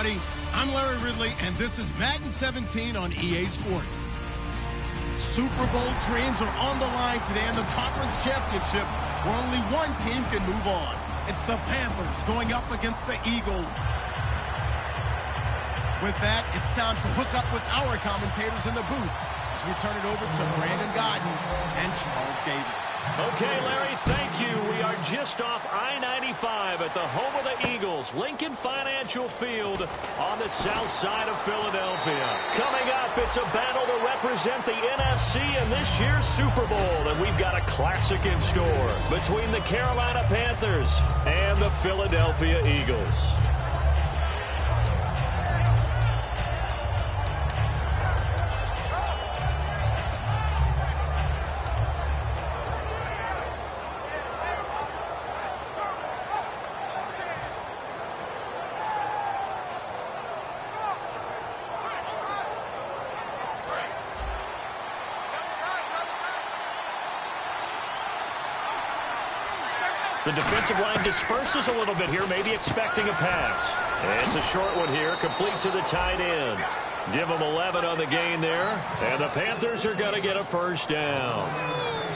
everybody. I'm Larry Ridley, and this is Madden 17 on EA Sports. Super Bowl dreams are on the line today in the conference championship, where only one team can move on. It's the Panthers going up against the Eagles. With that, it's time to hook up with our commentators in the booth as we turn it over to Brandon Godden and Charles Davis. Okay, Larry, thank you. We are just off I-95 at the home of the Eagles, Lincoln Financial Field on the south side of Philadelphia. Coming up, it's a battle to represent the NFC in this year's Super Bowl, and we've got a classic in store between the Carolina Panthers and the Philadelphia Eagles. The defensive line disperses a little bit here, maybe expecting a pass. It's a short one here, complete to the tight end. Give them 11 on the gain there, and the Panthers are going to get a first down.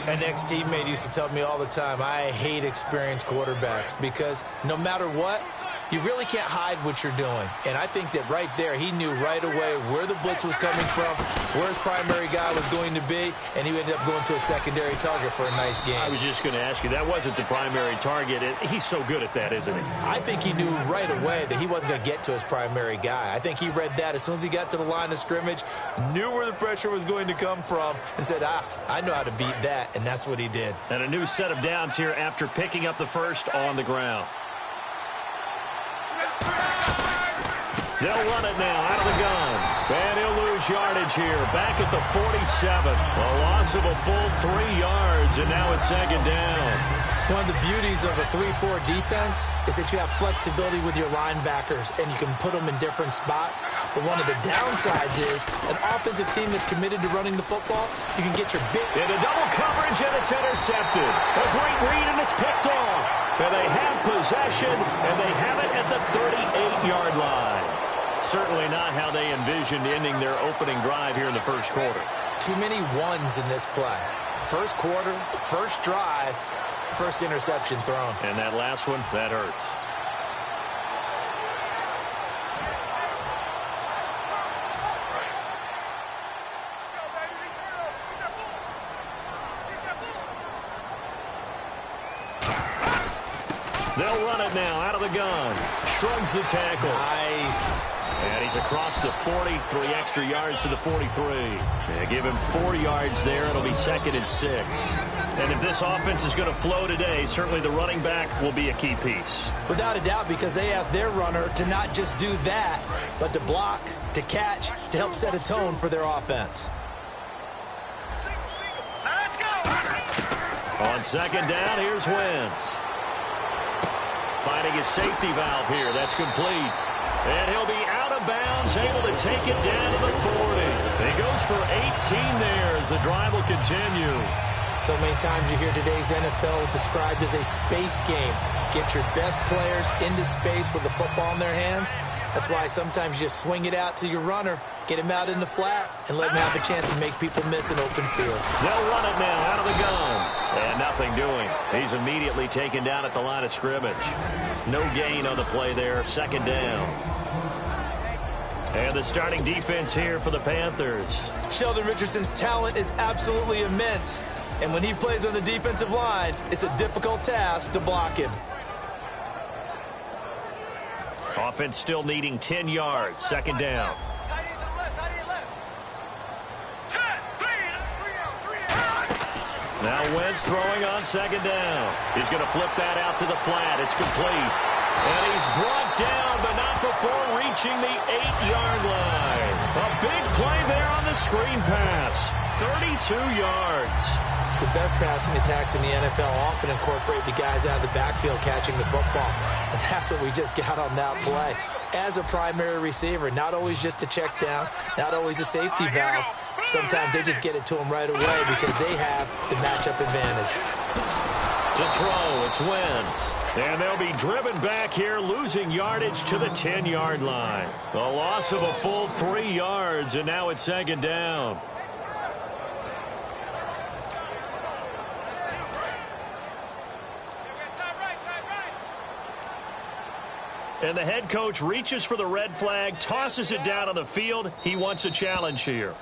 An ex-teammate used to tell me all the time, I hate experienced quarterbacks because no matter what, you really can't hide what you're doing. And I think that right there, he knew right away where the blitz was coming from, where his primary guy was going to be, and he ended up going to a secondary target for a nice game. I was just going to ask you, that wasn't the primary target. He's so good at that, isn't he? I think he knew right away that he wasn't going to get to his primary guy. I think he read that as soon as he got to the line of scrimmage, knew where the pressure was going to come from, and said, I know how to beat that, and that's what he did. And a new set of downs here after picking up the first on the ground. They'll run it now out of the gun. And he'll lose yardage here. Back at the 47. A loss of a full 3 yards, and now it's second down. One of the beauties of a 3-4 defense is that you have flexibility with your linebackers, and you can put them in different spots. But one of the downsides is an offensive team that's committed to running the football, you can get your big... Into double coverage, and it's intercepted. A great read, and it's picked off. And they have possession, and they have it at the 38-yard line. Certainly not how they envisioned ending their opening drive here in the first quarter. Too many ones in this play. First quarter, first drive, first interception thrown. And that last one, that hurts. They'll run it now out of the gun. Shrugs the tackle. Nice. And he's across the 40, 3 extra yards to the 43. Give him 4 yards there. It'll be 2nd and 6. And if this offense is going to flow today, certainly the running back will be a key piece. Without a doubt, because they asked their runner to not just do that, but to block, to catch, to help set a tone for their offense. Let's go. On second down, here's Wentz. Finding his safety valve here. That's complete. And he'll be out of bounds, able to take it down to the 40. He goes for 18 there as the drive will continue. So many times you hear today's NFL described as a space game. Get your best players into space with the football in their hands. That's why sometimes you just swing it out to your runner, get him out in the flat, and let him have a chance to make people miss an open field. They'll run it now out of the gun. And nothing doing. He's immediately taken down at the line of scrimmage. No gain on the play there. Second down. And the starting defense here for the Panthers. Sheldon Richardson's talent is absolutely immense. And when he plays on the defensive line, it's a difficult task to block him. Offense still needing 10 yards. Second down. Now Wentz throwing on second down. He's going to flip that out to the flat. It's complete. And he's brought down, but not before reaching the 8-yard line. A big play there on the screen pass. 32 yards. The best passing attacks in the NFL often incorporate the guys out of the backfield catching the football. And that's what we just got on that play. As a primary receiver, not always just a check down, not always a safety valve. Sometimes they just get it to them right away because they have the matchup advantage. To throw, it's Wentz. And they'll be driven back here, losing yardage to the 10-yard line. A loss of a full 3 yards, and now it's second down. And the head coach reaches for the red flag, tosses it down on the field. He wants a challenge here.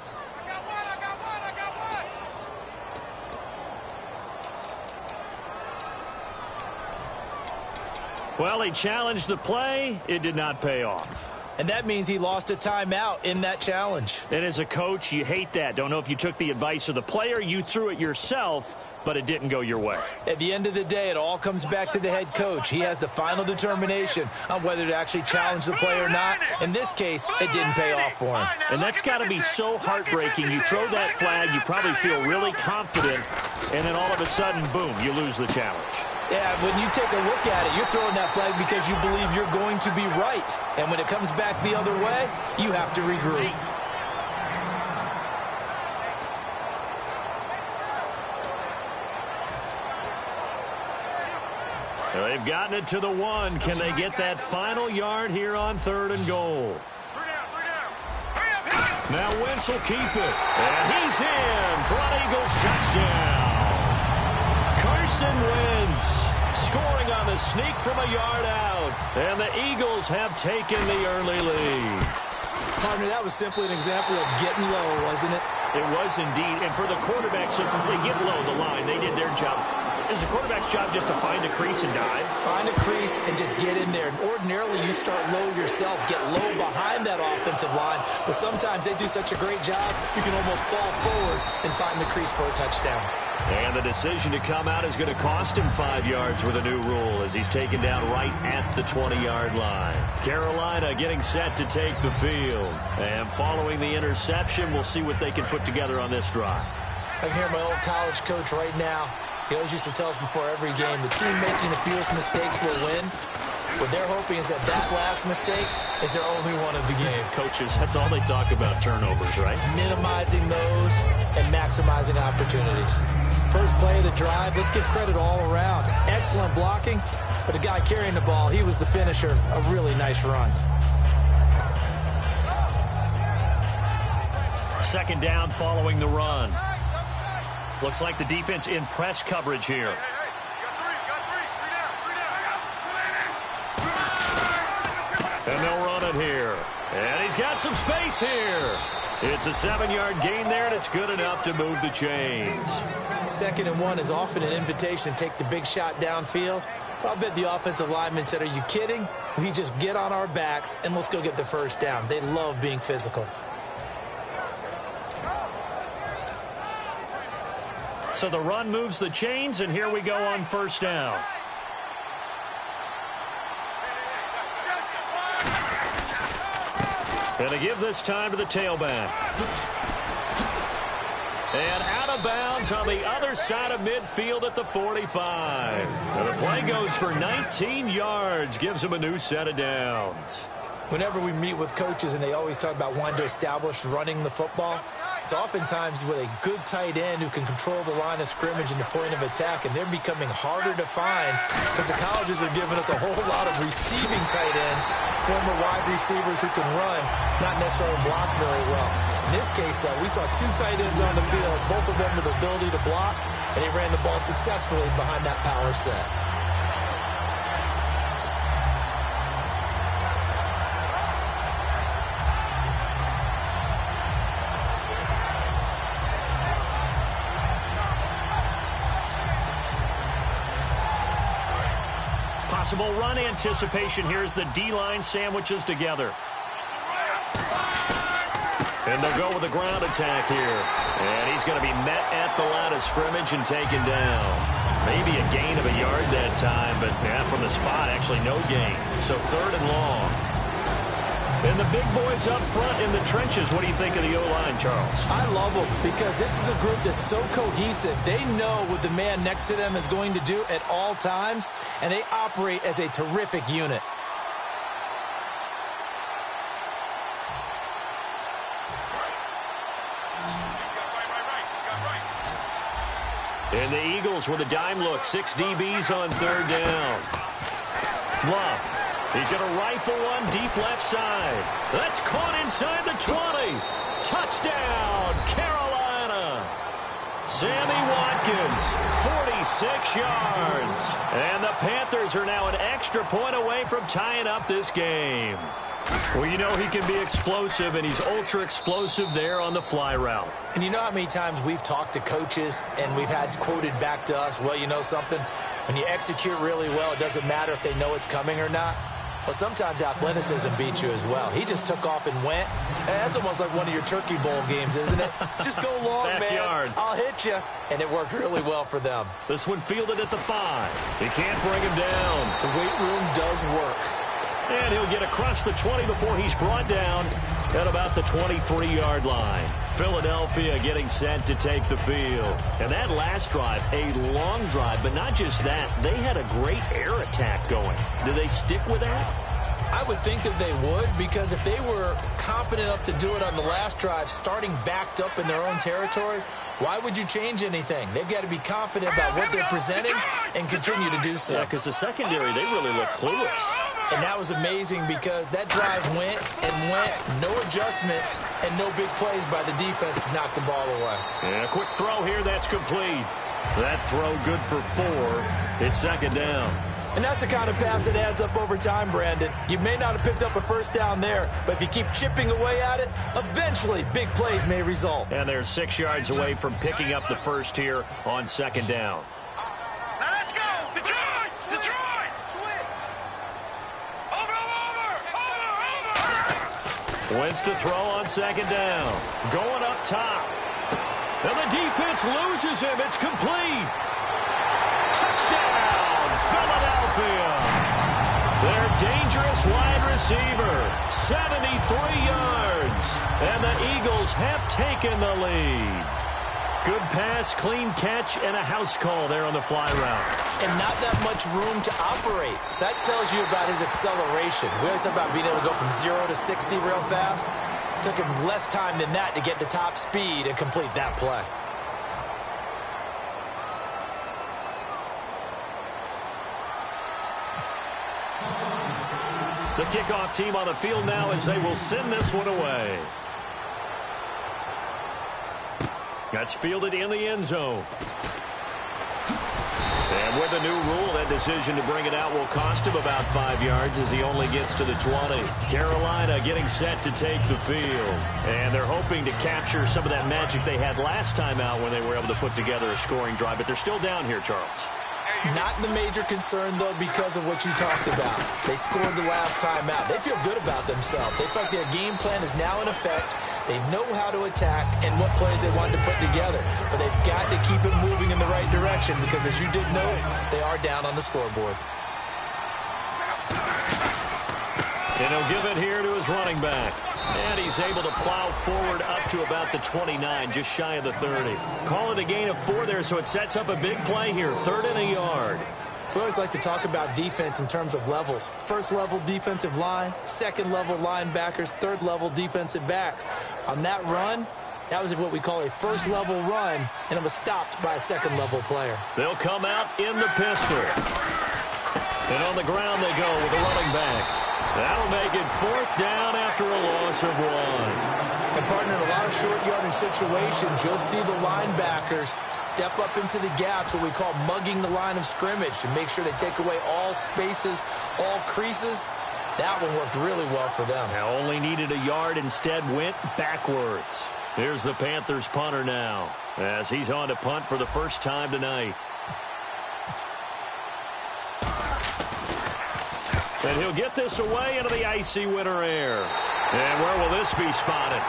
Well, he challenged the play. It did not pay off. And that means he lost a timeout in that challenge. And as a coach, you hate that. Don't know if you took the advice of the player, you threw it yourself, but it didn't go your way. At the end of the day, it all comes back to the head coach. He has the final determination on whether to actually challenge the play or not. In this case, it didn't pay off for him. And that's got to be so heartbreaking. You throw that flag, you probably feel really confident, and then all of a sudden, boom, you lose the challenge. Yeah, when you take a look at it, you're throwing that flag because you believe you're going to be right. And when it comes back the other way, you have to regroup. They've gotten it to the 1. Can they get that final yard here on 3rd and goal? Now Wentz will keep it. And he's in for an Eagles touchdown. Carson Wentz scoring on the sneak from a yard out. And the Eagles have taken the early lead. Partner, that was simply an example of getting low, wasn't it? It was indeed. And for the quarterbacks, they get low the line. They did their job. It's the quarterback's job just to find a crease and dive. Find a crease and just get in there. Ordinarily, you start low yourself, get low behind that offensive line. But sometimes they do such a great job, you can almost fall forward and find the crease for a touchdown. And the decision to come out is going to cost him 5 yards with a new rule as he's taken down right at the 20-yard line. Carolina getting set to take the field. And following the interception, we'll see what they can put together on this drive. I can hear my old college coach right now. He always used to tell us before every game, the team making the fewest mistakes will win. What they're hoping is that last mistake is their only one of the game. Coaches, that's all they talk about, turnovers, right? Minimizing those and maximizing opportunities. First play of the drive, let's give credit all around. Excellent blocking, but the guy carrying the ball, he was the finisher. A really nice run. Second down following the run. Looks like the defense in press coverage here. And they'll run it here. And he's got some space here. It's a 7-yard gain there, and it's good enough to move the chains. 2nd and 1 is often an invitation to take the big shot downfield. I'll bet the offensive lineman said, are you kidding? We just get on our backs, and let's go get the first down. They love being physical. So the run moves the chains, and here we go on first down. And to give this time to the tailback. And out of bounds on the other side of midfield at the 45. And the play goes for 19 yards, gives him a new set of downs. Whenever we meet with coaches and they always talk about wanting to establish running the football, it's oftentimes with a good tight end who can control the line of scrimmage and the point of attack, and they're becoming harder to find because the colleges are giving us a whole lot of receiving tight ends, former wide receivers who can run, not necessarily block very well. In this case, though, we saw 2 tight ends on the field, both of them with the ability to block, and they ran the ball successfully behind that power set. Possible run anticipation here as the D-line sandwiches together. And they'll go with a ground attack here. And he's going to be met at the line of scrimmage and taken down. Maybe a gain of a yard that time, but from the spot, actually no gain. So 3rd and long. And the big boys up front in the trenches. What do you think of the O-line, Charles? I love them because this is a group that's so cohesive. They know what the man next to them is going to do at all times, and they operate as a terrific unit. And the Eagles with a dime look. 6 DBs on third down. Love. He's going to rifle one deep left side. That's caught inside the 20. Touchdown, Carolina. Sammy Watkins, 46 yards. And the Panthers are now an extra point away from tying up this game. Well, you know he can be explosive, and he's ultra-explosive there on the fly route. And you know how many times we've talked to coaches, and we've had quoted back to us, well, you know something? When you execute really well, it doesn't matter if they know it's coming or not. Well, sometimes athleticism beats you as well. He just took off and went. That's almost like one of your Turkey Bowl games, isn't it? Just go long, Backyard. man. I'll hit you. And it worked really well for them. This one fielded at the 5. He can't bring him down. The weight room does work. And he'll get across the 20 before he's brought down at about the 23-yard line. Philadelphia getting set to take the field. And that last drive, a long drive, but not just that. They had a great air attack going. Do they stick with that? I would think that they would, because if they were competent enough to do it on the last drive, starting backed up in their own territory, why would you change anything? They've got to be confident about what they're presenting and continue to do so. Yeah, because the secondary, they really look clueless. And that was amazing because that drive went and went, no adjustments, and no big plays by the defense to knock the ball away. And a quick throw here, that's complete. That throw good for 4. It's second down. And that's the kind of pass that adds up over time, Brandon. You may not have picked up a first down there, but if you keep chipping away at it, eventually big plays may result. And they're 6 yards away from picking up the first here on second down. Now let's go! Detroit! Detroit! Switch! Over! Wentz to throw on second down. Going up top. And the defense loses him. It's complete. Touchdown, Philadelphia. Their dangerous wide receiver, 73 yards. And the Eagles have taken the lead. Good pass, clean catch, and a house call there on the fly route. And not that much room to operate. So that tells you about his acceleration. We always talk about being able to go from 0 to 60 real fast. It took him less time than that to get to top speed and complete that play. The kickoff team on the field now as they will send this one away. That's fielded in the end zone. And with the new rule, that decision to bring it out will cost him about 5 yards as he only gets to the 20. Carolina getting set to take the field. And they're hoping to capture some of that magic they had last time out when they were able to put together a scoring drive. But they're still down here, Charles. Not the major concern, though, because of what you talked about. They scored the last time out. They feel good about themselves. They feel like their game plan is now in effect. They know how to attack and what plays they wanted to put together. But they've got to keep it moving in the right direction because, as you did note, they are down on the scoreboard. And he'll give it here to his running back. And he's able to plow forward up to about the 29, just shy of the 30. Call it a gain of 4 there, so it sets up a big play here, 3rd and a yard. We always like to talk about defense in terms of levels. First level defensive line, second level linebackers, third level defensive backs. On that run, that was what we call a first level run, and it was stopped by a second level player. They'll come out in the pistol. And on the ground they go with the running back. That'll make it 4th down after a loss of 1. And, partner, in a lot of short yardage situations, you'll see the linebackers step up into the gaps, what we call mugging the line of scrimmage, to make sure they take away all spaces, all creases. That one worked really well for them. Now only needed a yard, instead went backwards. Here's the Panthers punter now, as he's on to punt for the first time tonight. And he'll get this away into the icy winter air. And where will this be spotted?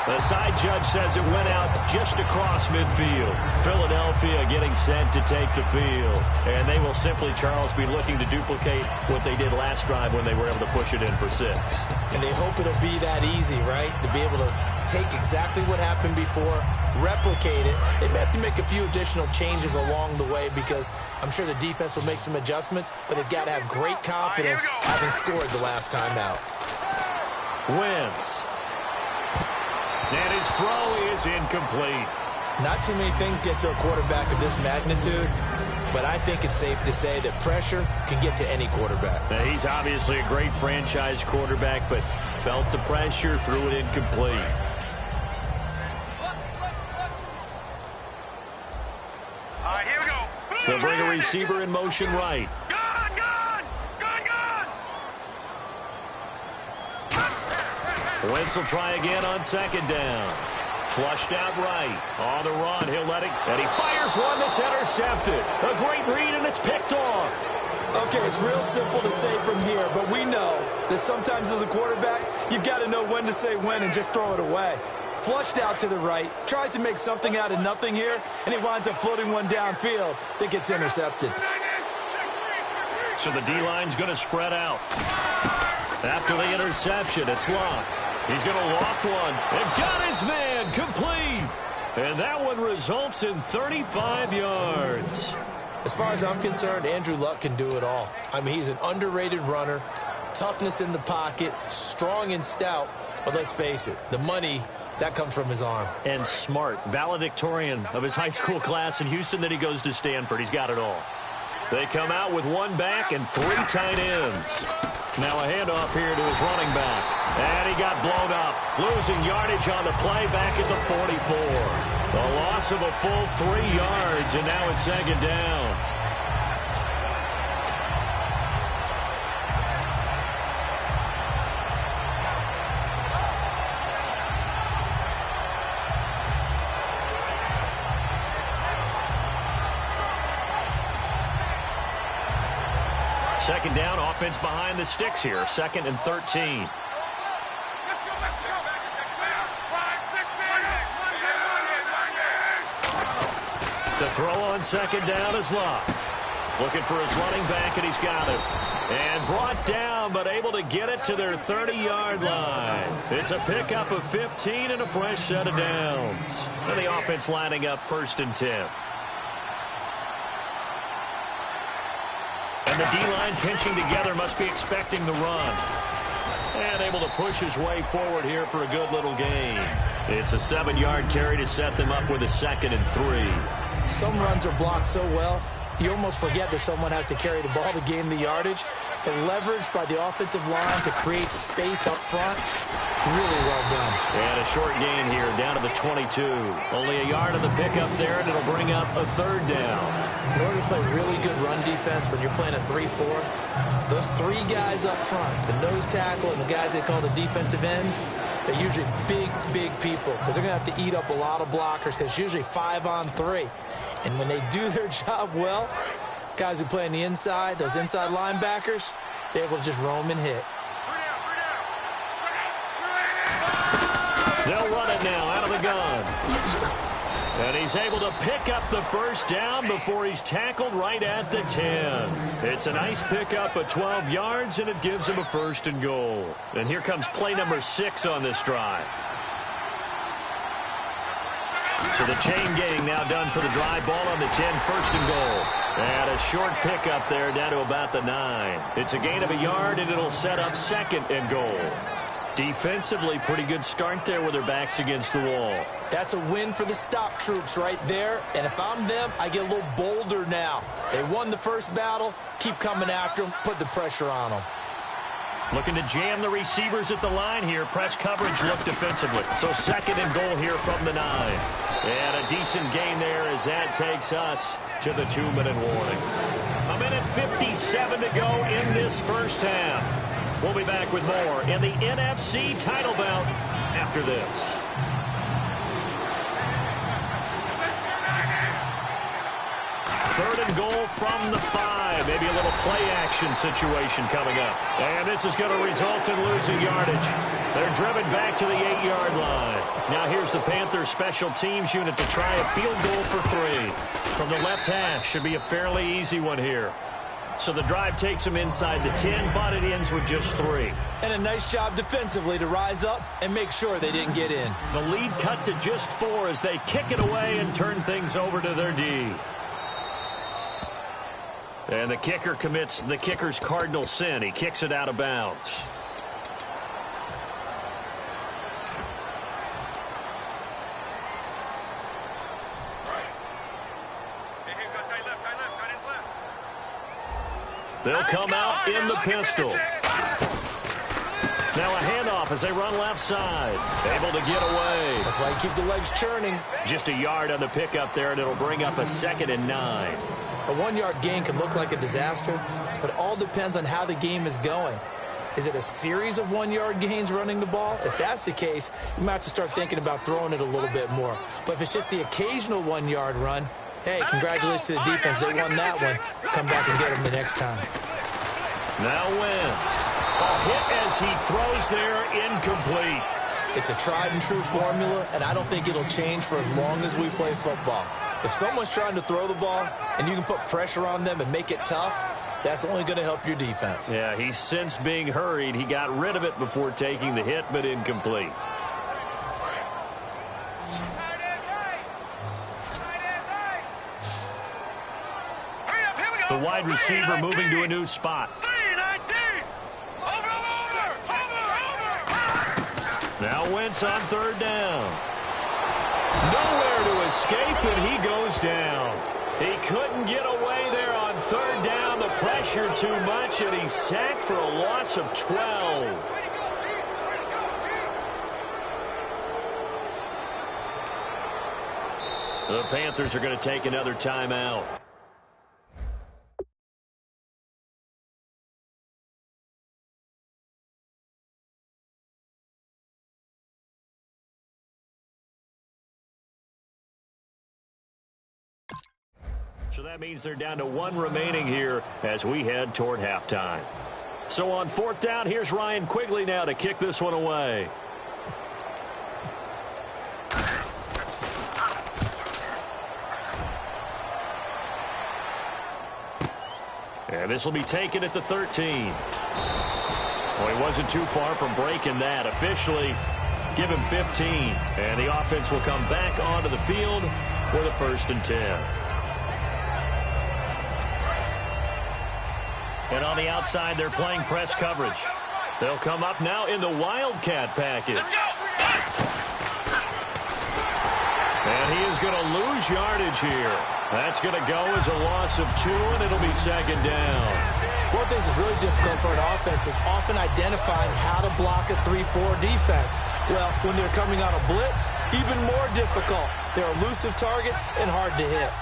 The side judge says it went out just across midfield. Philadelphia getting set to take the field. And they will simply, Charles, be looking to duplicate what they did last drive when they were able to push it in for 6. And they hope it'll be that easy, right? To be able to take exactly what happened before, replicate it. They may have to make a few additional changes along the way because I'm sure the defense will make some adjustments, but they've got to have great confidence having scored the last time out. Wentz. And his throw is incomplete. Not too many things get to a quarterback of this magnitude, but I think it's safe to say that pressure can get to any quarterback. Now, he's obviously a great franchise quarterback, but felt the pressure, threw it incomplete. All right, here we go. They'll bring a receiver in motion right. Wentz will try again on second down. Flushed out right. On the run, he'll let it, and he fires one that's intercepted. A great read, and it's picked off. Okay, it's real simple to say from here, but we know that sometimes as a quarterback, you've got to know when to say when and just throw it away. Flushed out to the right, tries to make something out of nothing here, and he winds up floating one downfield that gets intercepted. So the D-line's going to spread out. After the interception, it's Locke. He's going to loft one and got his man complete. And that one results in 35 yards. As far as I'm concerned, Andrew Luck can do it all. I mean, he's an underrated runner, toughness in the pocket, strong and stout. But let's face it, the money, that comes from his arm. And smart, valedictorian of his high school class in Houston. Then he goes to Stanford. He's got it all. They come out with one back and three tight ends. Now a handoff here to his running back. And he got blown up. Losing yardage on the play back at the 44. A loss of a full 3 yards, and now it's second down. Second down, offense behind the sticks here. 2nd and 13. To throw on second down is Locke. Looking for his running back, and he's got it. And brought down, but able to get it to their 30-yard line. It's a pickup of 15 and a fresh set of downs. And the offense lining up 1st and 10. And the D-line pinching together, must be expecting the run. And able to push his way forward here for a good little gain. It's a 7-yard carry to set them up with a 2nd and 3. Some runs are blocked so well, you almost forget that someone has to carry the ball to gain the yardage. The leverage by the offensive line to create space up front, really well done. And a short gain here, down to the 22. Only a yard on the pickup there, and it'll bring up a 3rd down. In order to play really good run defense when you're playing a 3-4, those 3 guys up front, the nose tackle and the guys they call the defensive ends, they're usually big, big people because they're going to have to eat up a lot of blockers because it's usually 5 on 3. And when they do their job well, guys who play on the inside, those inside linebackers, they're able to just roam and hit. They'll run it now out of the gun. And he's able to pick up the 1st down before he's tackled right at the 10. It's a nice pickup of 12 yards, and it gives him a 1st and goal. And here comes play number 6 on this drive. So the chain gang now done for the drive. Ball on the 10, 1st and goal. And a short pickup there down to about the 9. It's a gain of a yard, and it'll set up 2nd and goal. Defensively, pretty good start there with their backs against the wall. That's a win for the stop troops right there. And if I'm them, I get a little bolder now. They won the first battle. Keep coming after them. Put the pressure on them. Looking to jam the receivers at the line here. Press coverage look defensively. So 2nd and goal here from the 9. And a decent gain there as that takes us to the 2-minute warning. 1:57 to go in this first half. We'll be back with more in the NFC title bout after this. Third and goal from the 5. Maybe a little play action situation coming up. And this is going to result in losing yardage. They're driven back to the 8-yard line. Now here's the Panthers special teams unit to try a field goal for 3. From the left half, should be a fairly easy one here. So the drive takes them inside the 10, but it ends with just 3. And a nice job defensively to rise up and make sure they didn't get in. The lead cut to just 4 as they kick it away and turn things over to their D. And the kicker commits the kicker's cardinal sin. He kicks it out of bounds. They'll come out in the pistol. Now a handoff as they run left side. Able to get away. That's why you keep the legs churning. Just a yard on the pickup there, and it'll bring up a 2nd and 9. A 1-yard gain can look like a disaster, but it all depends on how the game is going. Is it a series of 1-yard gains running the ball? If that's the case, you might have to start thinking about throwing it a little bit more. But if it's just the occasional 1-yard run, hey, congratulations to the defense. They won that one. Come back and get them the next time. Now Wentz. A hit as he throws there, incomplete. It's a tried and true formula, and I don't think it'll change for as long as we play football. If someone's trying to throw the ball and you can put pressure on them and make it tough, that's only going to help your defense. Yeah, he's since being hurried. He got rid of it before taking the hit, but incomplete. The wide receiver moving to a new spot. Now Wentz on 3rd down. Nowhere to escape, and he goes down. He couldn't get away there on 3rd down. The pressure too much, and he's sacked for a loss of 12. The Panthers are going to take another timeout. So that means they're down to 1 remaining here as we head toward halftime. So on 4th down, here's Ryan Quigley now to kick this one away. And this will be taken at the 13. Well, he wasn't too far from breaking that. Officially, give him 15. And the offense will come back onto the field with a 1st and 10. And on the outside, they're playing press coverage. They'll come up now in the Wildcat package. And he is going to lose yardage here. That's going to go as a loss of 2, and it'll be 2nd down. One of the things that's really difficult for an offense is often identifying how to block a 3-4 defense. Well, when they're coming on a blitz, even more difficult. They're elusive targets and hard to hit.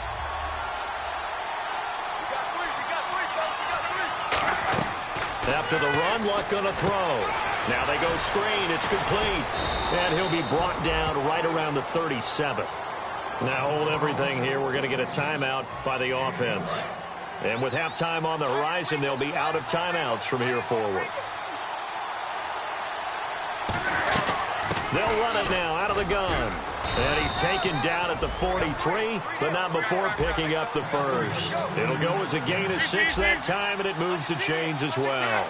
After the run, Luck going to throw. Now they go screen. It's complete. And he'll be brought down right around the 37. Now hold everything here. We're going to get a timeout by the offense. And with halftime on the horizon, they'll be out of timeouts from here forward. They'll run it now out of the gun. And he's taken down at the 43, but not before picking up the 1st. It'll go as a gain of 6 that time, and it moves the chains as well.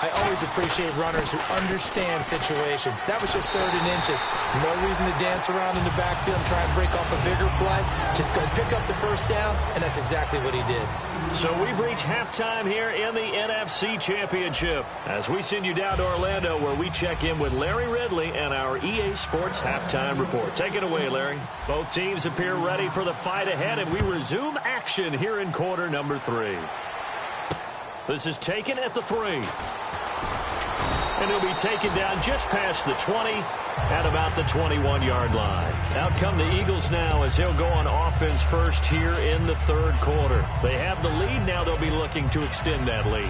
I always appreciate runners who understand situations. That was just 3rd and inches. No reason to dance around in the backfield and try and break off a bigger play. Just go pick up the 1st down, and that's exactly what he did. So we've reached halftime here in the NFC Championship as we send you down to Orlando where we check in with Larry Ridley and our EA Sports Halftime Report. Take it away, Larry. Both teams appear ready for the fight ahead, and we resume action here in quarter number 3. This is taken at the 3. And he'll be taken down just past the 20 at about the 21-yard line. Out come the Eagles now as he'll go on offense first here in the 3rd quarter. They have the lead. Now they'll be looking to extend that lead.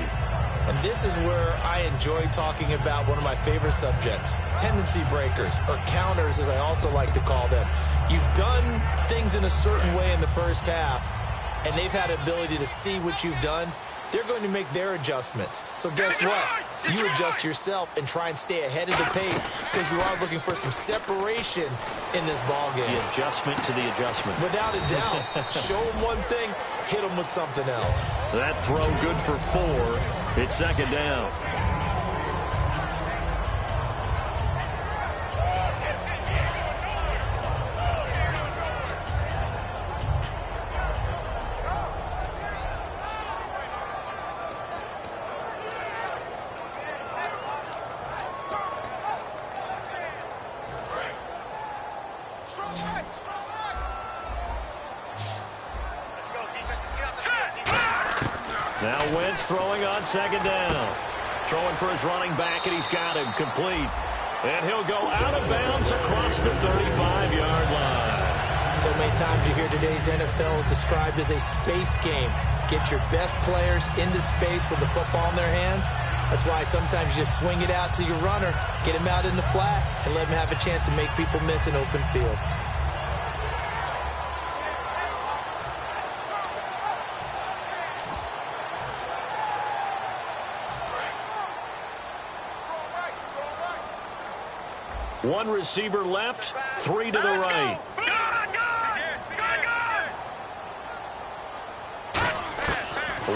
And this is where I enjoy talking about one of my favorite subjects, tendency breakers, or counters as I also like to call them. You've done things in a certain way in the first half, and they've had the ability to see what you've done. They're going to make their adjustments. So guess what? You adjust yourself and try and stay ahead of the pace because you are looking for some separation in this ball game. The adjustment to the adjustment. Without a doubt. Show them one thing, hit them with something else. That throw good for 4. It's 2nd down. Now Wentz throwing on second down. Throwing for his running back, and he's got him complete. And he'll go out of bounds across the 35-yard line. So many times you hear today's NFL described as a space game. Get your best players into space with the football in their hands. That's why sometimes you just swing it out to your runner, get him out in the flat, and let him have a chance to make people miss an open field. One receiver left, three to the right.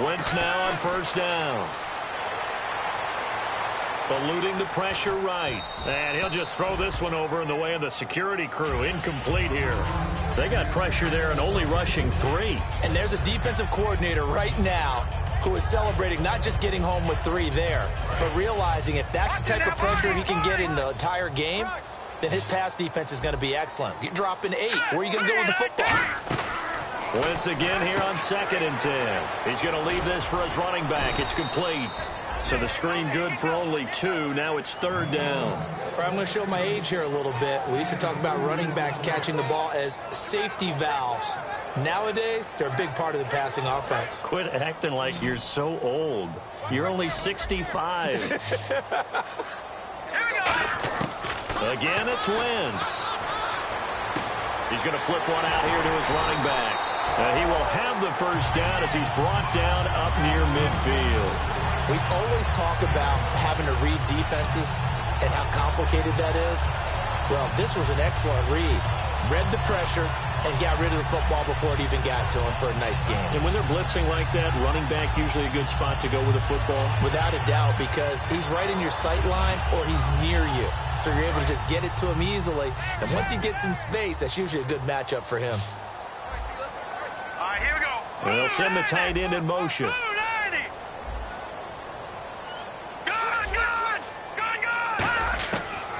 Wentz now on first down. Eluding the pressure right. And he'll just throw this one over in the way of the security crew. Incomplete here. They got pressure there and only rushing 3. And there's a defensive coordinator right now who is celebrating not just getting home with 3 there, but realizing if that's the type of pressure he can get in the entire game, then his pass defense is going to be excellent. You're dropping 8. Where are you going to go with the football? Wentz again here on 2nd and 10. He's going to leave this for his running back. It's complete. So the screen good for only 2. Now it's 3rd down. I'm going to show my age here a little bit. We used to talk about running backs catching the ball as safety valves. Nowadays, they're a big part of the passing offense. Quit acting like you're so old. You're only 65. Again, it's Wentz. He's going to flip one out here to his running back. He will have the first down as he's brought down up near midfield. We always talk about having to read defenses and how complicated that is. Well, this was an excellent read. Read the pressure and got rid of the football before it even got to him for a nice game. And when they're blitzing like that, running back usually a good spot to go with the football? Without a doubt, because he's right in your sight line or he's near you. So you're able to just get it to him easily. And once he gets in space, that's usually a good matchup for him. All right, here we go. They'll send the tight end in motion.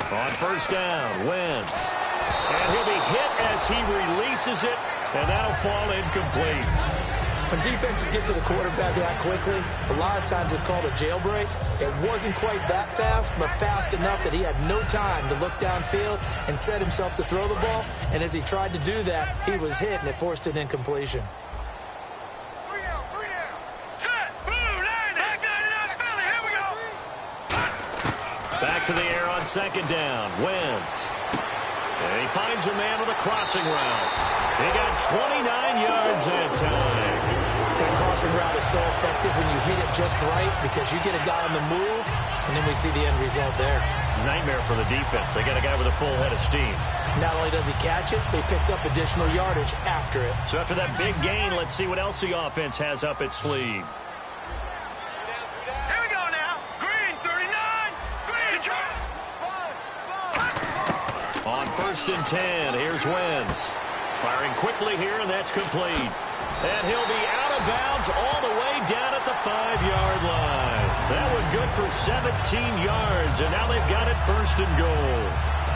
On first down, Wentz. And he'll be hit as he releases it, and that'll fall incomplete. When defenses get to the quarterback that quickly, a lot of times it's called a jailbreak. It wasn't quite that fast, but fast enough that he had no time to look downfield and set himself to throw the ball. And as he tried to do that, he was hit, and it forced an incompletion. Back to the air on second down. Wentz. And he finds a man with a crossing route. He got 29 yards that time. That crossing route is so effective when you hit it just right because you get a guy on the move, and then we see the end result there. Nightmare for the defense. They got a guy with a full head of steam. Not only does he catch it, he picks up additional yardage after it. So after that big gain, let's see what else the offense has up its sleeve. On 1st and 10, here's Wentz. Firing quickly here, and that's complete. And he'll be out of bounds all the way down at the 5-yard line. That one good for 17 yards, and now they've got it 1st and goal.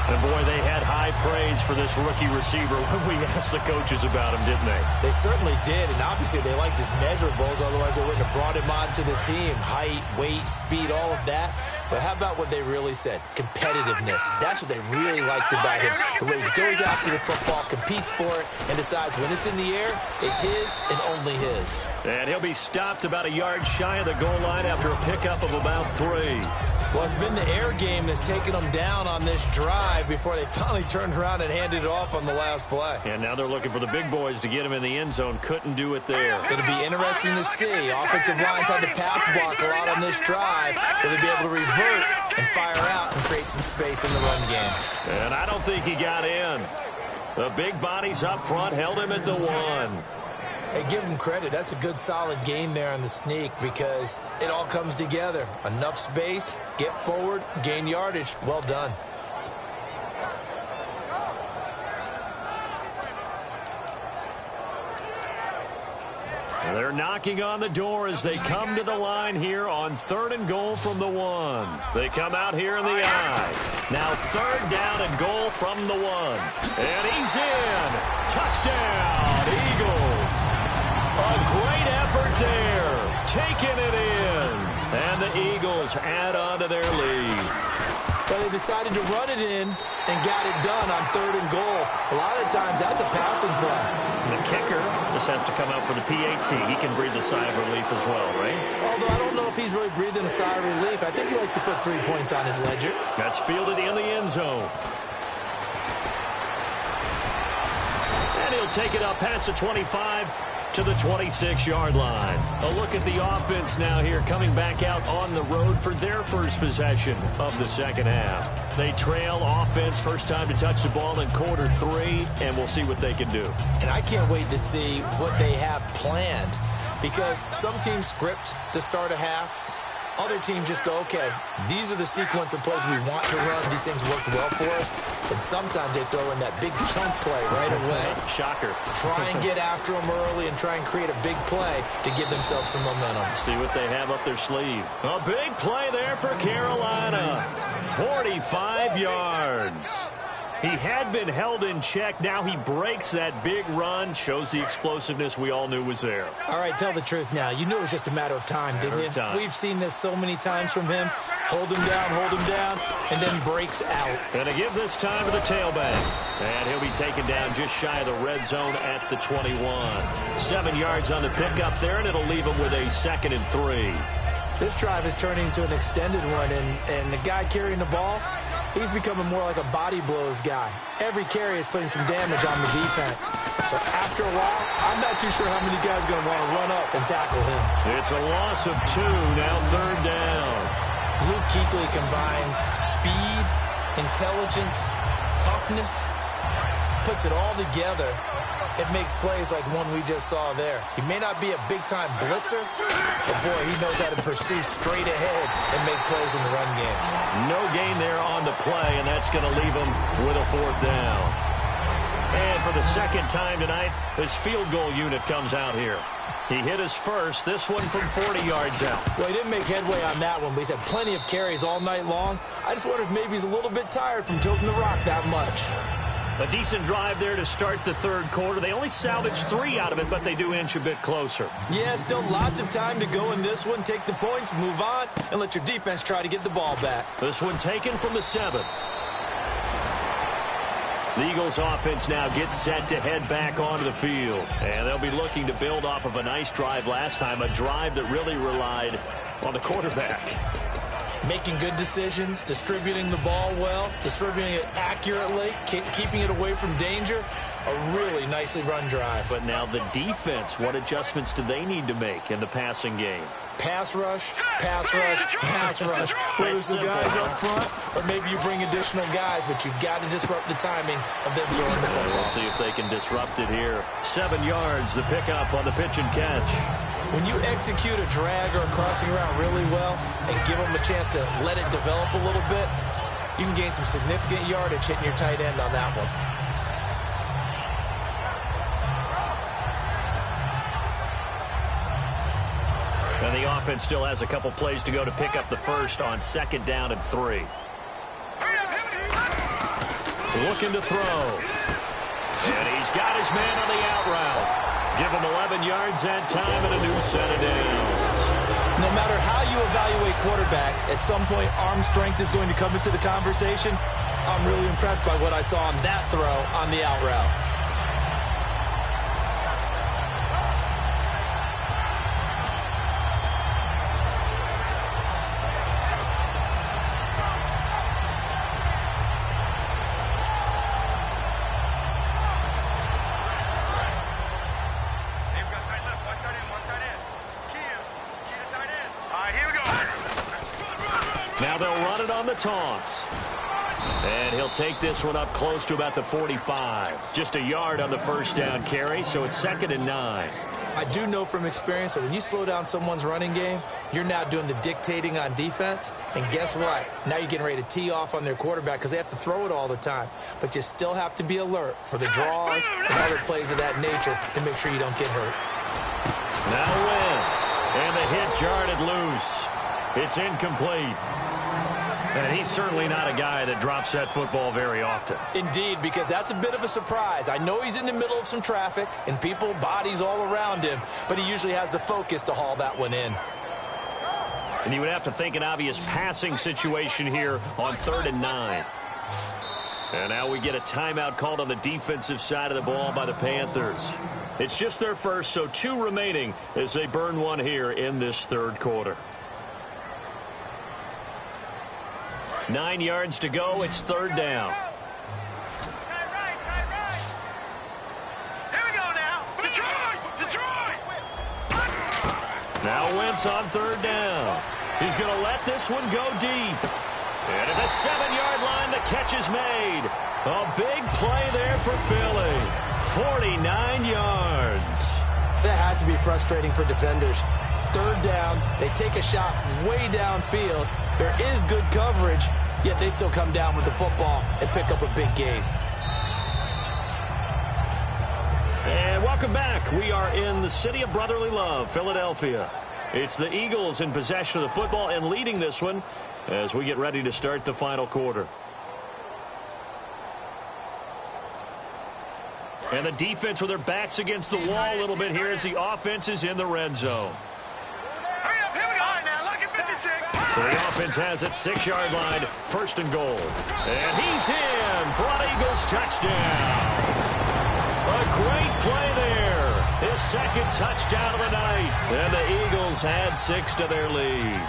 And, boy, they had high praise for this rookie receiver when we asked the coaches about him, didn't they? They certainly did, and obviously they liked his measurables, otherwise they wouldn't have brought him onto the team. Height, weight, speed, all of that. But how about what they really said? Competitiveness. That's what they really liked about him. The way he goes after the football, competes for it, and decides when it's in the air, it's his and only his. And he'll be stopped about a yard shy of the goal line after a pickup of about 3. Well, it's been the air game that's taken them down on this drive before they finally turned around and handed it off on the last play. And now they're looking for the big boys to get him in the end zone. Couldn't do it there. It'll be interesting to see. Offensive lines had to pass block a lot on this drive. Will they be able to revert and fire out and create some space in the run game? And I don't think he got in. The big bodies up front held him at the 1. Hey, give him credit. That's a good, solid game there on the sneak because it all comes together. Enough space, get forward, gain yardage. Well done. They're knocking on the door as they come to the line here on 3rd and goal from the 1. They come out here in the I. Now 3rd down and goal from the 1. And he's in. Touchdown, Eagles. A great effort there. taking it in. And the Eagles add on to their lead. But they decided to run it in and got it done on 3rd and goal. A lot of times that's a passing play. The kicker just has to come out for the PAT. He can breathe a sigh of relief as well, right? Although I don't know if he's really breathing a sigh of relief. I think he likes to put 3 points on his ledger. That's fielded in the end zone. And he'll take it up past the 25 to the 26-yard line. A look at the offense now here, coming back out on the road for their first possession of the second half. They trail offense, first time to touch the ball in quarter 3, and we'll see what they can do. And I can't wait to see what they have planned, because some teams script to start a half. Other teams just go, okay, these are the sequence of plays we want to run. These things worked well for us. And sometimes they throw in that big chunk play right away. Shocker. Try and get after them early and try and create a big play to give themselves some momentum. See what they have up their sleeve. A big play there for Carolina. 45 yards. He had been held in check. Now he breaks that big run. Shows the explosiveness we all knew was there. All right, tell the truth now. You knew it was just a matter of time, didn't you? We've seen this so many times from him. Hold him down, and then breaks out. Going to give this time to the tailback. And he'll be taken down just shy of the red zone at the 21. 7 yards on the pickup there, and it'll leave him with a 2nd and 3. This drive is turning into an extended one, and the guy carrying the ball, he's becoming more like a body blows guy. Every carry is putting some damage on the defense. So after a while, I'm not too sure how many guys are going to want to run up and tackle him. It's a loss of 2, now 3rd down. Luke Kuechly combines speed, intelligence, toughness, puts it all together. It makes plays like one we just saw there. He may not be a big-time blitzer, but, boy, he knows how to pursue straight ahead and make plays in the run game. No gain there on the play, and that's going to leave him with a 4th down. And for the second time tonight, his field goal unit comes out here. He hit his first, this one from 40 yards out. Well, he didn't make headway on that one, but he's had plenty of carries all night long. I just wonder if maybe he's a little bit tired from tilting the rock that much. A decent drive there to start the 3rd quarter. They only salvaged 3 out of it, but they do inch a bit closer. Yeah, still lots of time to go in this one. Take the points, move on, and let your defense try to get the ball back. This one taken from the 7. The Eagles offense now gets set to head back onto the field. And they'll be looking to build off of a nice drive last time, a drive that really relied on the quarterback. Making good decisions, distributing the ball well, distributing it accurately, keeping it away from danger. A really nicely run drive. But now the defense, what adjustments do they need to make in the passing game? Pass rush, pass rush, pass rush. Whether it's the guys up front or maybe you bring additional guys, but you've got to disrupt the timing of them throwing the football. We'll see if they can disrupt it here. 7 yards, the pickup on the pitch and catch. When you execute a drag or a crossing route really well and give them a chance to let it develop a little bit, you can gain some significant yardage hitting your tight end on that one. And the offense still has a couple plays to go to pick up the first on 2nd down and 3. Looking to throw. And he's got his man on the out route. Give him 11 yards that time and a new set of downs. No matter how you evaluate quarterbacks, at some point arm strength is going to come into the conversation. I'm really impressed by what I saw on that throw on the out route. Now they'll run it on the toss. And he'll take this one up close to about the 45. Just a yard on the first down carry, so it's 2nd and 9. I do know from experience that when you slow down someone's running game, you're now doing the dictating on defense. And guess what? Now you're getting ready to tee off on their quarterback because they have to throw it all the time. But you still have to be alert for the draws and other plays of that nature to make sure you don't get hurt. Now Wentz. And the hit jarred it loose. It's incomplete. And he's certainly not a guy that drops that football very often. Indeed, because that's a bit of a surprise. I know he's in the middle of some traffic and people, bodies all around him, but he usually has the focus to haul that one in. And you would have to think an obvious passing situation here on 3rd and 9. And now we get a timeout called on the defensive side of the ball by the Panthers. It's just their first, so 2 remaining as they burn one here in this 3rd quarter. 9 yards to go. It's 3rd down. Here we go now. Detroit! Now Wentz on 3rd down. He's going to let this one go deep. And at the 7-yard line, the catch is made. A big play there for Philly. 49 yards. That has to be frustrating for defenders. 3rd down, they take a shot way downfield. There is good coverage, yet they still come down with the football and pick up a big gain. And welcome back. We are in the city of brotherly love, Philadelphia. It's the Eagles in possession of the football and leading this one as we get ready to start the final quarter. And the defense with their backs against the wall a little bit here as the offense is in the red zone. Hurry up, here we go. All right, now, look at 56. So the offense has it, 6-yard line, 1st and goal. And he's in for an Eagles touchdown. A great play there. His 2nd touchdown of the night. And the Eagles had 6 to their lead.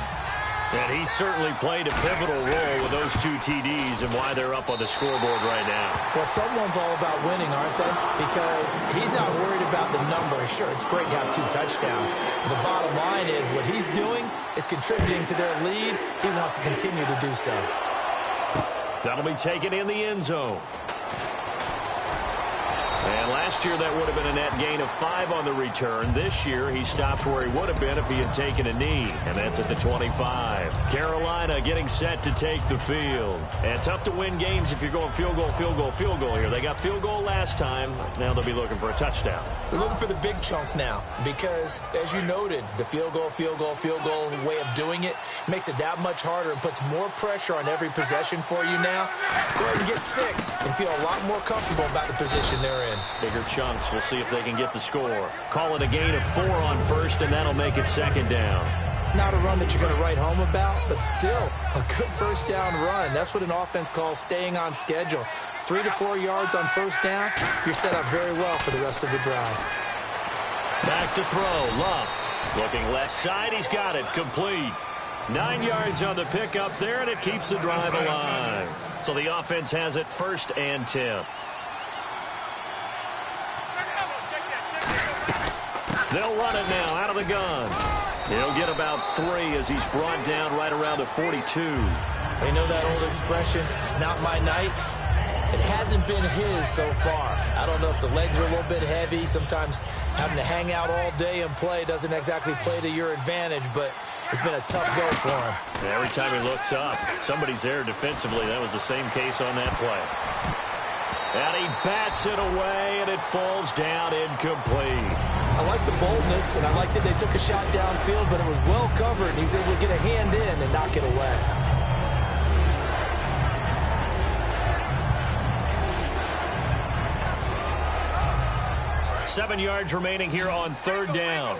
And he certainly played a pivotal role with those 2 TDs and why they're up on the scoreboard right now. Well, someone's all about winning, aren't they? Because he's not worried about the number. Sure, it's great to have 2 touchdowns. The bottom line is what he's doing is contributing to their lead. He wants to continue to do so. That'll be taken in the end zone. And last year that would have been a net gain of 5 on the return. This year he stopped where he would have been if he had taken a knee. And that's at the 25. Carolina getting set to take the field. And tough to win games if you're going field goal here. They got field goal last time. Now they'll be looking for a touchdown. They're looking for the big chunk now because, as you noted, the field goal way of doing it makes it that much harder and puts more pressure on every possession for you now. Go ahead and get 6 and feel a lot more comfortable about the position they're in. Bigger chunks. We'll see if they can get the score. Call it a gain of 4 on 1st, and that'll make it 2nd down. Not a run that you're going to write home about, but still a good 1st down run. That's what an offense calls staying on schedule. 3 to 4 yards on 1st down, you're set up very well for the rest of the drive. Back to throw. Love. Looking left side. He's got it. Complete. 9 yards on the pickup there, and it keeps the drive alive. So the offense has it 1st and 10. They'll run it now out of the gun. He'll get about 3 as he's brought down right around the 42. They know that old expression, it's not my night. It hasn't been his so far. I don't know if the legs are a little bit heavy. Sometimes having to hang out all day and play doesn't exactly play to your advantage, but it's been a tough go for him. Every time he looks up, somebody's there defensively. That was the same case on that play. And he bats it away, and it falls down incomplete. I like the boldness, and I like that they took a shot downfield, but it was well covered, and he's able to get a hand in and knock it away. Seven yards remaining here on 3rd down.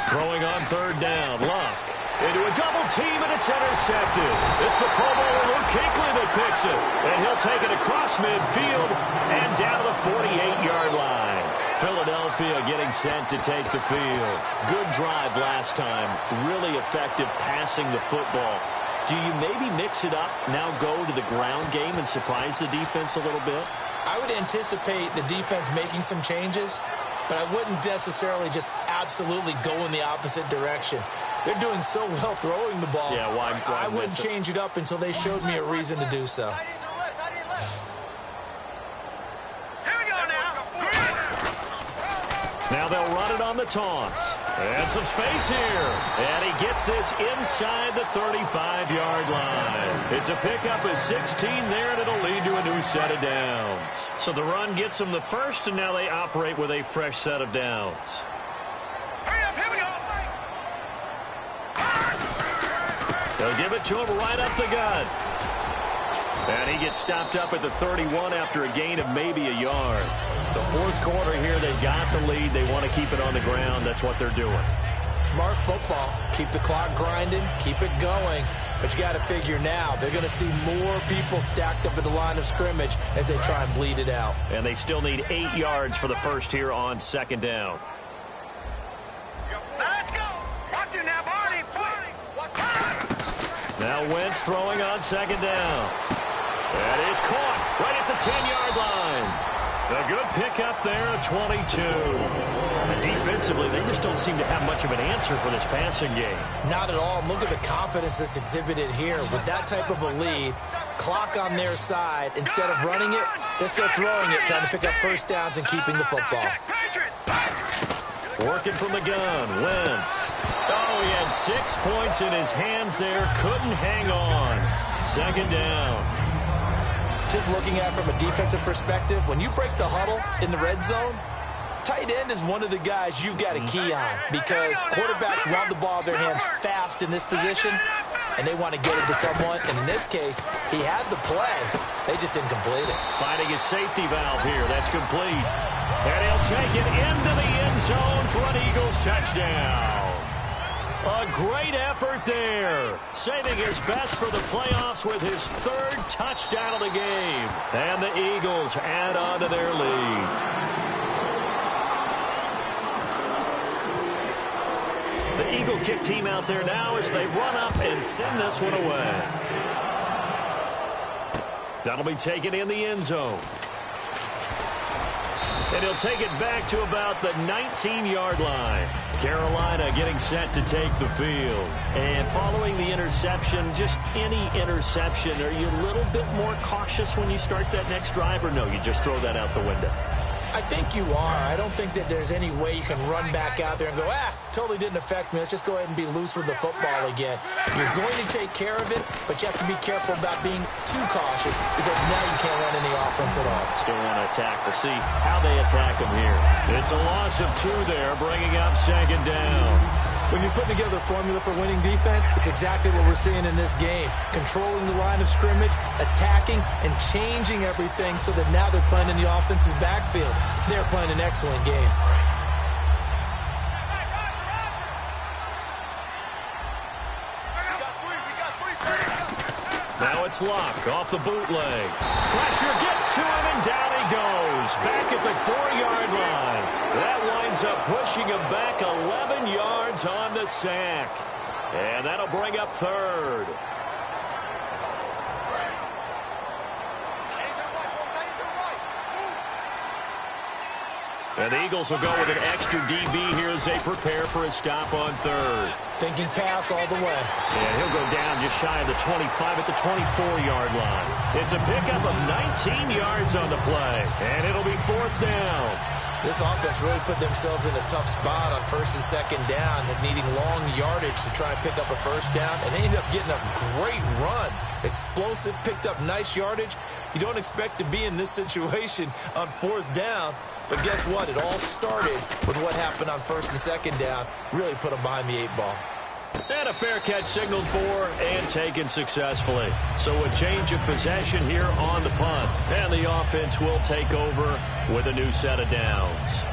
Throwing on 3rd down. Luck into a double team, and it's intercepted. It's the Pro Bowler Luke Kuechly that picks it. And he'll take it across midfield and down to the 48-yard line. Philadelphia getting set to take the field. Good drive last time. Really effective passing the football. Do you maybe mix it up, now go to the ground game and surprise the defense a little bit? I would anticipate the defense making some changes, but I wouldn't necessarily just absolutely go in the opposite direction. They're doing so well throwing the ball. Yeah, why I wouldn't change it up until they showed me a reason to do so. Here we go now. Now they'll run it on the toss. And some space here. And he gets this inside the 35-yard line. It's a pickup of 16 there, and it'll lead to a new set of downs. So the run gets them the first, and now they operate with a fresh set of downs. Hurry up, here we go. They'll give it to him right up the gut. And he gets stopped up at the 31 after a gain of maybe a yard. The fourth quarter here, they got the lead. They want to keep it on the ground. That's what they're doing. Smart football. Keep the clock grinding. Keep it going. But you got to figure now, they're going to see more people stacked up at the line of scrimmage as they try and bleed it out. And they still need 8 yards for the first here on second down. Let's go. Watch it now, Barney. Now Wentz throwing on second down. That is caught right at the 10-yard line. A good pickup there at 22. And defensively, they just don't seem to have much of an answer for this passing game. Not at all. Look at the confidence that's exhibited here. With that type of a lead, clock on their side, instead of running it, they're still throwing it, trying to pick up first downs and keeping the football. Working from the gun, Wentz. Oh, he had 6 points in his hands there. Couldn't hang on. Second down. Just looking at it from a defensive perspective, when you break the huddle in the red zone, tight end is one of the guys you've got to key on because quarterbacks want the ball in their hands fast in this position, and they want to get it to someone. And in this case, he had the play. They just didn't complete it. Finding his safety valve here. That's complete. And he'll take it into the end zone for an Eagles touchdown. A great effort there. Saving his best for the playoffs with his 3rd touchdown of the game. And the Eagles add on to their lead. The Eagle kick team out there now as they run up and send this one away. That'll be taken in the end zone. And he'll take it back to about the 19-yard line. Carolina getting set to take the field. And following the interception, just any interception, are you a little bit more cautious when you start that next drive, or no, you just throw that out the window? I think you are. I don't think that there's any way you can run back out there and go, totally didn't affect me. Let's just go ahead and be loose with the football again. You're going to take care of it, but you have to be careful about being too cautious because now you can't run any offense at all. Still want to attack. We'll see how they attack them here. It's a loss of 2 there, bringing up second down. When you're putting together a formula for winning defense, it's exactly what we're seeing in this game. Controlling the line of scrimmage, attacking, and changing everything so that now they're playing in the offense's backfield. They're playing an excellent game. Now it's Luck off the bootleg. Pressure gets to him, and down he goes. Back at the 4-yard line. That winds up pushing him back 11 yards on the sack. And that'll bring up 3rd. And the Eagles will go with an extra DB here as they prepare for a stop on 3rd. Thinking pass all the way. Yeah, he'll go down just shy of the 25 at the 24-yard line. It's a pickup of 19 yards on the play, and it'll be 4th down. This offense really put themselves in a tough spot on 1st and 2nd down and needing long yardage to try and pick up a first down, and they ended up getting a great run. Explosive, picked up nice yardage. You don't expect to be in this situation on 4th down, but guess what? It all started with what happened on 1st and 2nd down. Really put them behind the 8 ball. And a fair catch signaled for and taken successfully. So a change of possession here on the punt. And the offense will take over with a new set of downs.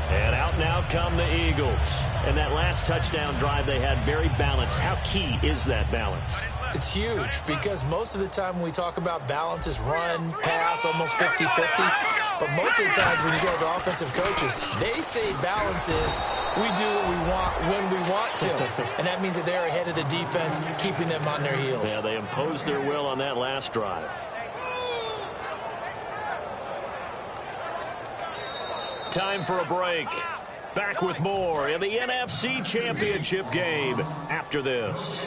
And out now come the Eagles. And that last touchdown drive they had very balanced. How key is that balance? It's huge because most of the time when we talk about balance is run, pass, almost 50-50. But most of the times when you go to offensive coaches, they say balance is we do what we want when we want to. And that means that they're ahead of the defense, keeping them on their heels. Yeah, they imposed their will on that last drive. Time for a break. Back with more in the NFC Championship game after this.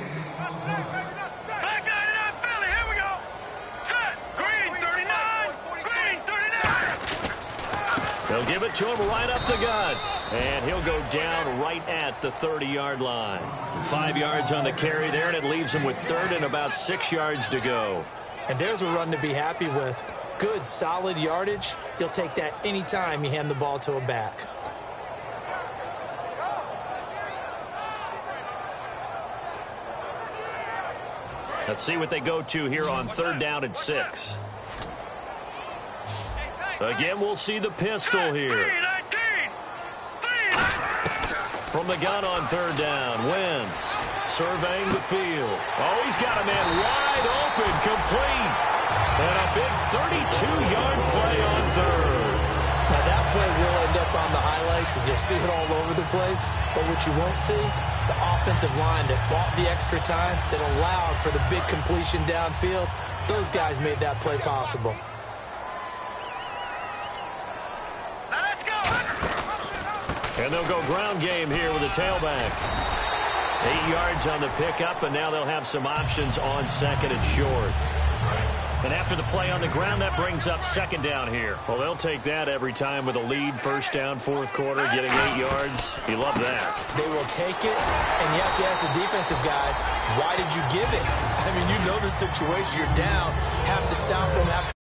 They'll give it to him right up the gut. And he'll go down right at the 30-yard line. 5 yards on the carry there, and it leaves him with 3rd and about 6 yards to go. And there's a run to be happy with. Good, solid yardage. He'll take that anytime you hand the ball to a back. Let's see what they go to here on 3rd down and 6. Again, we'll see the pistol here. From the gun on 3rd down, Wentz surveying the field. Oh, he's got a man wide open, complete. And a big 32-yard play on 3rd. Now, that play will end up on the highlights, and you'll see it all over the place. But what you won't see, the offensive line that bought the extra time, that allowed for the big completion downfield, those guys made that play possible. And they'll go ground game here with a tailback. 8 yards on the pickup, and now they'll have some options on 2nd and short. And after the play on the ground, that brings up 2nd down here. Well, they'll take that every time with a lead. 1st down, 4th quarter, getting 8 yards. You love that. They will take it, and you have to ask the defensive guys, why did you give it? I mean, you know the situation. You're down, have to stop them, have to